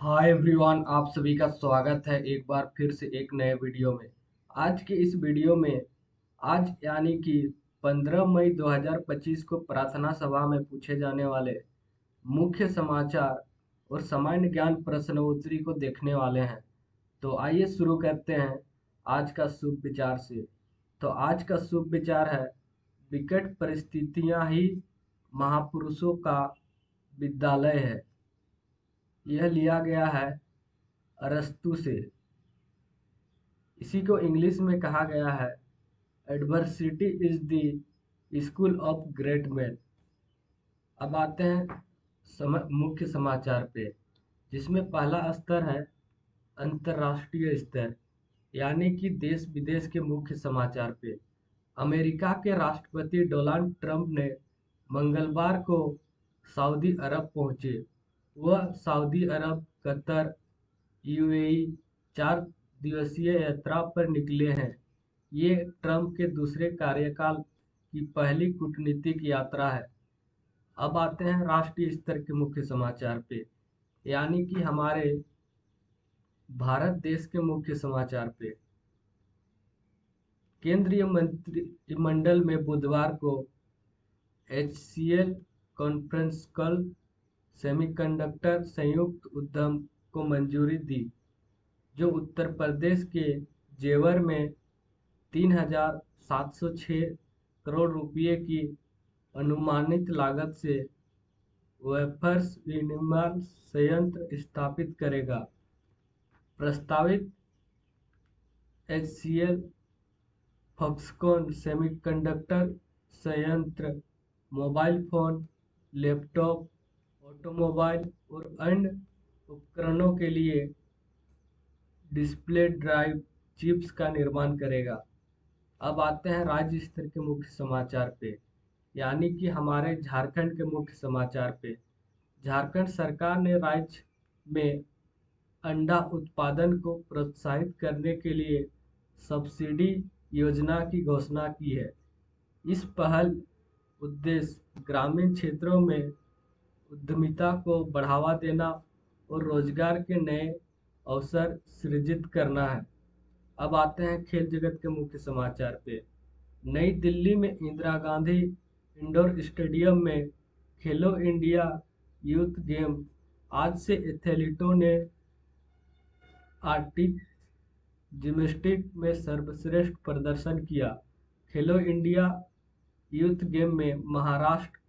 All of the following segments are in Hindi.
हाय एवरीवन, आप सभी का स्वागत है एक बार फिर से एक नए वीडियो में। आज के इस वीडियो में आज यानी कि 15 मई 2025 को प्रार्थना सभा में पूछे जाने वाले मुख्य समाचार और सामान्य ज्ञान प्रश्नोत्तरी को देखने वाले हैं। तो आइए शुरू करते हैं आज का शुभ विचार से। तो आज का शुभ विचार है, विकट परिस्थितियां ही महापुरुषों का विद्यालय है। यह लिया गया है अरस्तु से। इसी को इंग्लिश में कहा गया है, adversity is the school of great man. अब आते हैं मुख्य समाचार पे, जिसमें पहला स्तर है अंतर्राष्ट्रीय स्तर, यानी कि देश विदेश के मुख्य समाचार पे। अमेरिका के राष्ट्रपति डोनाल्ड ट्रंप ने मंगलवार को सऊदी अरब पहुंचे। वह सऊदी अरब, कतर, यूएई 4 दिवसीय यात्रा पर निकले हैं। ये ट्रंप के दूसरे कार्यकाल की पहली कूटनीतिक यात्रा है। अब आते हैं राष्ट्रीय स्तर के मुख्य समाचार पे, यानी कि हमारे भारत देश के मुख्य समाचार पे। केंद्रीय मंत्रिमंडल में बुधवार को HCL कॉन्फ्रेंस कॉल सेमीकंडक्टर संयुक्त उद्यम को मंजूरी दी, जो उत्तर प्रदेश के जेवर में 3,706 करोड़ रुपये की अनुमानित लागत से वेफर्स विनिर्माण संयंत्र स्थापित करेगा। प्रस्तावित HCL फॉक्सकॉन सेमीकंडक्टर संयंत्र मोबाइल फोन, लैपटॉप, ऑटोमोबाइल और अन्य उपकरणों के लिए डिस्प्ले ड्राइव चिप्स का निर्माण करेगा। अब आते हैं राज्य स्तर के मुख्य समाचार पे, यानी कि हमारे झारखंड के मुख्य समाचार पे। झारखंड सरकार ने राज्य में अंडा उत्पादन को प्रोत्साहित करने के लिए सब्सिडी योजना की घोषणा की है। इस पहल उद्देश्य ग्रामीण क्षेत्रों में उद्यमिता को बढ़ावा देना और रोजगार के नए अवसर सृजित करना है। अब आते हैं खेल जगत के मुख्य समाचार पे। नई दिल्ली में इंदिरा गांधी इंडोर स्टेडियम में खेलो इंडिया यूथ गेम आज से एथलीटों ने आर्टिक जिम्नास्टिक में सर्वश्रेष्ठ प्रदर्शन किया। खेलो इंडिया यूथ गेम में महाराष्ट्र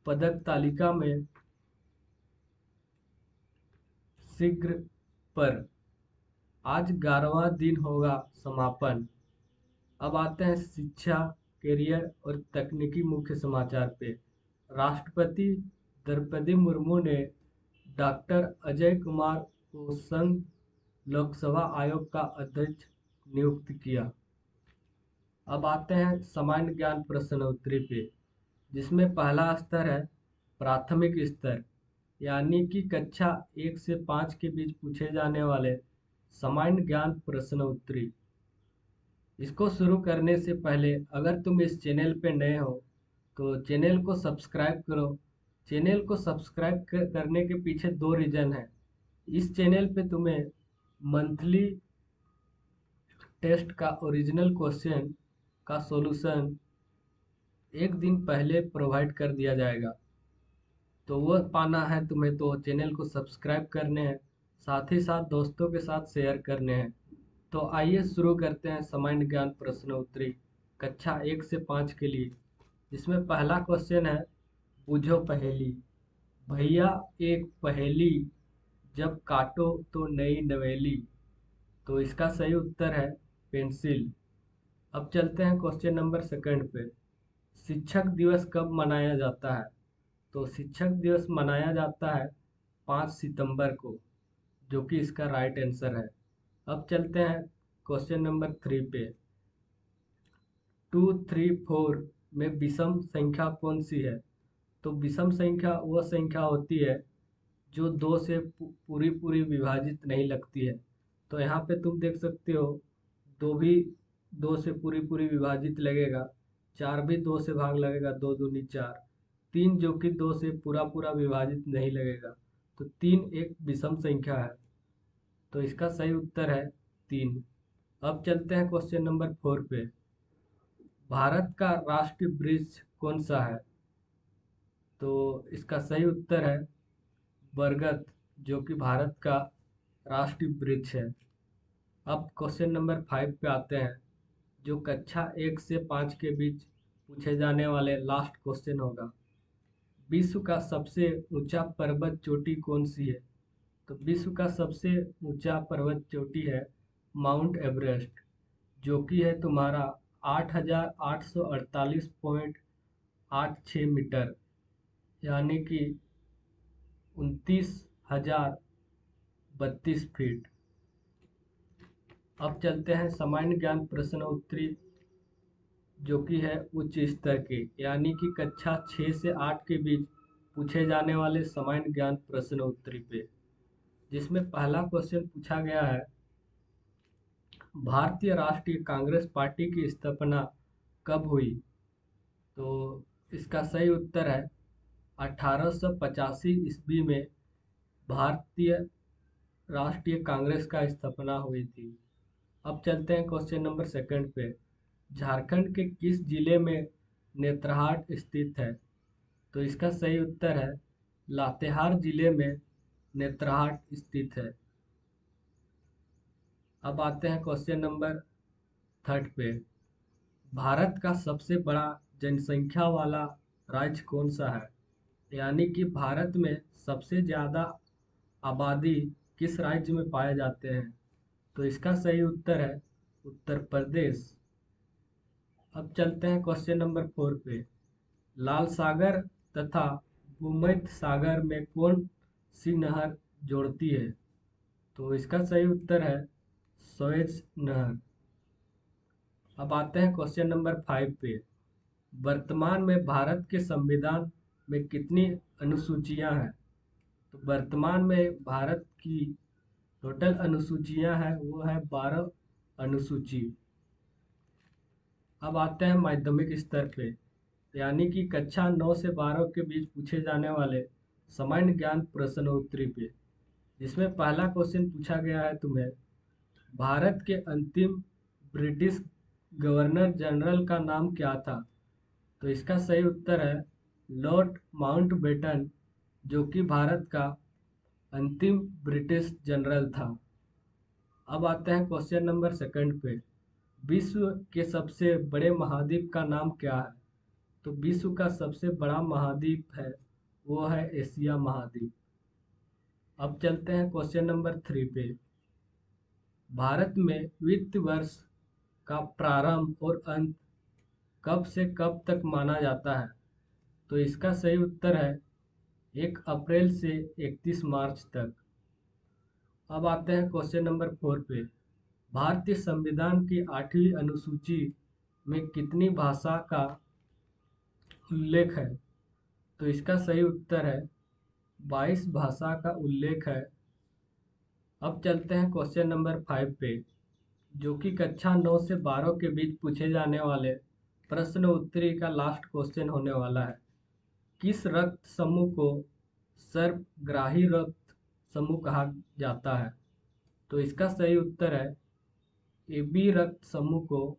पदक तालिका में शीघ्र पर। आज 11वां दिन होगा समापन। अब आते हैं शिक्षा, करियर और तकनीकी मुख्य समाचार पे। राष्ट्रपति द्रौपदी मुर्मू ने डॉक्टर अजय कुमार को संघ लोकसेवा आयोग का अध्यक्ष नियुक्त किया। अब आते हैं सामान्य ज्ञान प्रश्नोत्तरी पे, जिसमें पहला स्तर है प्राथमिक स्तर, यानी कि कक्षा 1 से 5 के बीच पूछे जाने वाले सामान्य ज्ञान प्रश्नोत्तरी। इसको शुरू करने से पहले अगर तुम इस चैनल पे नए हो तो चैनल को सब्सक्राइब करो। चैनल को सब्सक्राइब करने के पीछे दो रीज़न है। इस चैनल पे तुम्हें मंथली टेस्ट का ओरिजिनल क्वेश्चन का सॉल्यूशन एक दिन पहले प्रोवाइड कर दिया जाएगा। तो वह पाना है तुम्हें तो चैनल को सब्सक्राइब करने हैं, साथ ही साथ दोस्तों के साथ शेयर करने हैं। तो आइए शुरू करते हैं सामान्य ज्ञान प्रश्नोत्तरी कक्षा 1 से 5 के लिए, जिसमें पहला क्वेश्चन है, बूझो पहेली। भैया एक पहेली, जब काटो तो नई नवेली। तो इसका सही उत्तर है पेंसिल। अब चलते हैं क्वेश्चन नंबर सेकंड पे। शिक्षक दिवस कब मनाया जाता है? तो शिक्षक दिवस मनाया जाता है 5 सितंबर को, जो कि इसका राइट आंसर है। अब चलते हैं क्वेश्चन नंबर 3 पे। 2, 3, 4 में विषम संख्या कौन सी है? तो विषम संख्या वह संख्या होती है जो 2 से पूरी पूरी विभाजित नहीं लगती है। तो यहाँ पे तुम देख सकते हो, 2 भी 2 से पूरी पूरी विभाजित लगेगा, 4 भी 2 से भाग लगेगा, 2 दूनी 4, 3 जो कि 2 से पूरा पूरा विभाजित नहीं लगेगा। तो 3 एक विषम संख्या है, तो इसका सही उत्तर है 3। अब चलते हैं क्वेश्चन नंबर 4 पे। भारत का राष्ट्रीय वृक्ष कौन सा है? तो इसका सही उत्तर है बरगद, जो कि भारत का राष्ट्रीय वृक्ष है। अब क्वेश्चन नंबर 5 पे आते हैं, जो कक्षा 1 से 5 के बीच पूछे जाने वाले लास्ट क्वेश्चन होगा। विश्व का सबसे ऊंचा पर्वत चोटी कौन सी है? तो विश्व का सबसे ऊंचा पर्वत चोटी है माउंट एवरेस्ट, जो कि है तुम्हारा 8,848.86 मीटर, यानी कि 29,032 फीट। अब चलते हैं सामान्य ज्ञान प्रश्न उत्तरी, जो कि है उच्च स्तर के, यानी कि कक्षा 6 से 8 के बीच पूछे जाने वाले सामान्य ज्ञान प्रश्न उत्तरी पे, जिसमें पहला क्वेश्चन पूछा गया है, भारतीय राष्ट्रीय कांग्रेस पार्टी की स्थापना कब हुई? तो इसका सही उत्तर है 1885 ईस्वी में भारतीय राष्ट्रीय कांग्रेस का स्थापना हुई थी। अब चलते हैं क्वेश्चन नंबर 2 पे। झारखंड के किस जिले में नेतरहाट स्थित है? तो इसका सही उत्तर है लातेहार जिले में नेतरहाट स्थित है। अब आते हैं क्वेश्चन नंबर 3 पे। भारत का सबसे बड़ा जनसंख्या वाला राज्य कौन सा है? यानी कि भारत में सबसे ज़्यादा आबादी किस राज्य में पाए जाते हैं? तो इसका सही उत्तर है उत्तर प्रदेश। अब चलते हैं क्वेश्चन नंबर 4 पे। लाल सागर तथा भूमध्य सागर में कौन सी नहर जोड़ती है? तो इसका सही उत्तर है सुएज नहर। अब आते हैं क्वेश्चन नंबर 5 पे। वर्तमान में भारत के संविधान में कितनी अनुसूचियां हैं? तो वर्तमान में भारत की टोटल अनुसूचियां हैं वो है 12 अनुसूची। अब आते हैं माध्यमिक स्तर पे, यानी कि कक्षा 9 से 12 के बीच पूछे जाने वाले सामान्य ज्ञान प्रश्न उत्तरी पे, जिसमें पहला क्वेश्चन पूछा गया है तुम्हें, भारत के अंतिम ब्रिटिश गवर्नर जनरल का नाम क्या था? तो इसका सही उत्तर है लॉर्ड माउंटबेटन, जो कि भारत का अंतिम ब्रिटिश जनरल था। अब आते हैं क्वेश्चन नंबर 2 पे। विश्व के सबसे बड़े महाद्वीप का नाम क्या है? तो विश्व का सबसे बड़ा महाद्वीप है वो है एशिया महाद्वीप। अब चलते हैं क्वेश्चन नंबर 3 पे। भारत में वित्त वर्ष का प्रारंभ और अंत कब से कब तक माना जाता है? तो इसका सही उत्तर है 1 अप्रैल से 31 मार्च तक। अब आते हैं क्वेश्चन नंबर 4 पे। भारतीय संविधान की 8वीं अनुसूची में कितनी भाषा का उल्लेख है? तो इसका सही उत्तर है 22 भाषा का उल्लेख है। अब चलते हैं क्वेश्चन नंबर 5 पे, जो कि कक्षा 9 से 12 के बीच पूछे जाने वाले प्रश्न उत्तरी का लास्ट क्वेश्चन होने वाला है। किस रक्त समूह को सर्वग्राही रक्त समूह कहा जाता है? तो इसका सही उत्तर है AB रक्त समूह को,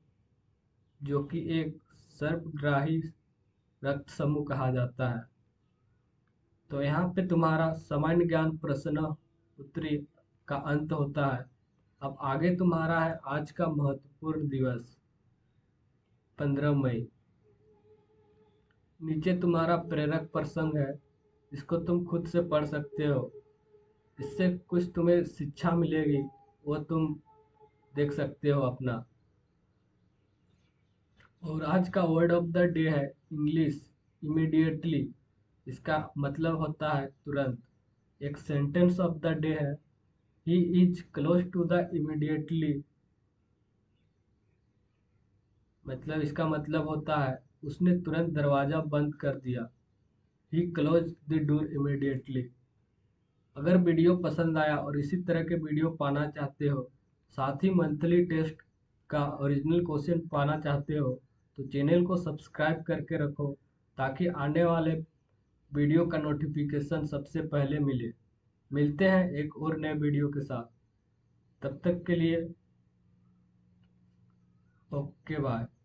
जो कि एक सर्वग्राही रक्त समूह कहा जाता है। तो यहाँ पे तुम्हारा सामान्य ज्ञान प्रश्न उत्तरी का अंत होता है। अब आगे तुम्हारा है आज का महत्वपूर्ण दिवस 15 मई। नीचे तुम्हारा प्रेरक प्रसंग है, इसको तुम खुद से पढ़ सकते हो, इससे कुछ तुम्हें शिक्षा मिलेगी, वो तुम देख सकते हो अपना। और आज का वर्ड ऑफ द डे है इंग्लिश इमीडिएटली, इसका मतलब होता है तुरंत। एक सेंटेंस ऑफ द डे है he is close to the immediately, मतलब इसका मतलब होता है उसने तुरंत दरवाज़ा बंद कर दिया। ही क्लोज द डोर इमीडिएटली। अगर वीडियो पसंद आया और इसी तरह के वीडियो पाना चाहते हो, साथ ही मंथली टेस्ट का ओरिजिनल क्वेश्चन पाना चाहते हो, तो चैनल को सब्सक्राइब करके रखो ताकि आने वाले वीडियो का नोटिफिकेशन सबसे पहले मिले। मिलते हैं एक और नए वीडियो के साथ। तब तक के लिए ओके बाय।